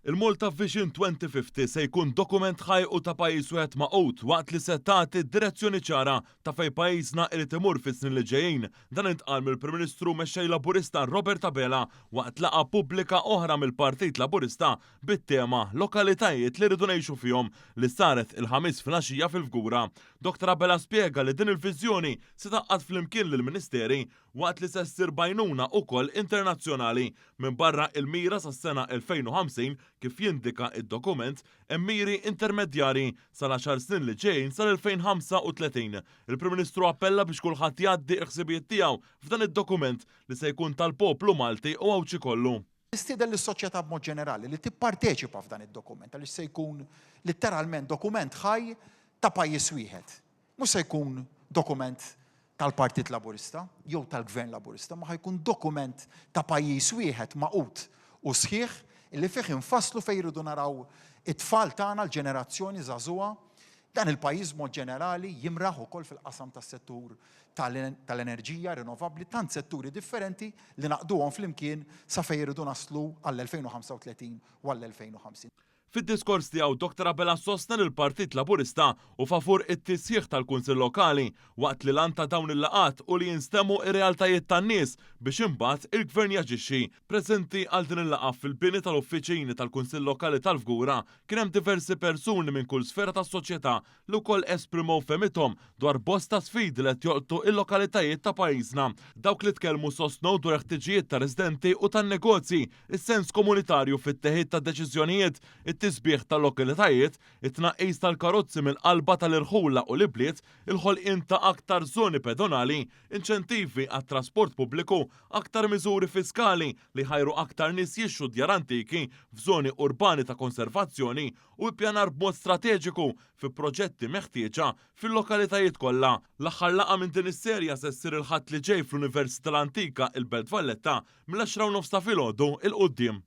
Il-Malta Vision 2050 se jkun dokument ħajqu ta' pajjiż wieħed maqut waqt li se tagħti direzzjoni ċara ta' fejn pajjiżna irid imur fis-snin li ġejjin. Dan intqal mill-Prim Ministru mexxej Laburista Robert Abela waqt laqgħa pubblika oħra mill-Partit Laburista bit-tema Lokalitajiet li rridu ngħixu fihom li saret il-ħamis filgħaxija fil-Fgura. Dr. Abela spjega li din il-viżjoni se taqqad flimkien lill-Ministeri waqt li se ssir bajnuna wkoll internazzjonali minn barra il-mira sas-sena 2050 kif jindika id-dokument hemm miri intermedjari sal-10 snin li ġejjin sal-2035. Il-Prim Ministru appella biex kulħadd jgħaddi ħsibijiet tiegħu f'dan id-dokument li se jkun tal-poplu Malti u Awċi kollu. Nistieden lis-soċjetà b'mod ġenerali li tipparteċipa f'dan id-dokument għaliex se jkun letteralment dokument ħaj ta' pajjiż wieħed. Mhux se jkun dokument tal-Partit Laburista jew tal-Gvern Laburista, ma ħajkun dokument ta' pajjiż wieħed maqut u sħiħ illi fih infasslu fejn jridu naraw it-tfal tagħna l-ġenerazzjoni żagħżugħa dan il-pajjiż mod ġenerali jimraħ ukoll fil-qasam tas-settur tal-enerġija rinnovabbli tant setturi differenti li naqduhom flimkien sa fejn jridu naslu għall-2035 u għall-2050. Fid-diskors tiegħu Dr. Abela sostna lill-Partit Laburista u favur it-tisjieħ tal-Kunsill Lokali waqt li lan ta' dawn il-laqat u li jinstemmu ir-realtajiet tan-nies biex imbagħad il-Gvern jaġixxi. Preżenti għal din il-laqgħa fil-bini tal-uffiċini tal-Kunsill Lokali tal-Fgura kien hemm diversi persuni minn kull sfera tas-soċjetà li wkoll esprimew femithom dwar bosta sfidi li qed joqtu il-lokalitajiet ta' pajjiżna. Dawk li tkellmu sostnew dwar ħtiġijiet ta' residenti u tan-negozji, is-sens komunitarju fit-teħid ta' deċiżjonijiet, it-tisbieħ tal-lokalitajiet, it-tnaqqis tal-karozzi mill-qalba tal-irħula u l-ibliet, il-ħolqien ta' aktar żoni pedonali, inċentivi għat-trasport pubbliku, aktar miżuri fiskali li ħajru aktar nies jixxu djar antiki f'żoni urbani ta' konservazzjoni u ppjanar b'mod strateġiku fi proġetti meħtieġa fil-lokalitajiet kollha. L-aħħar laqgħa minn din is-serja se ssir il-ħadd li ġej fl-Università l-Antika il-Belt Valletta mill-10 ta' filgħodu il-qudiem.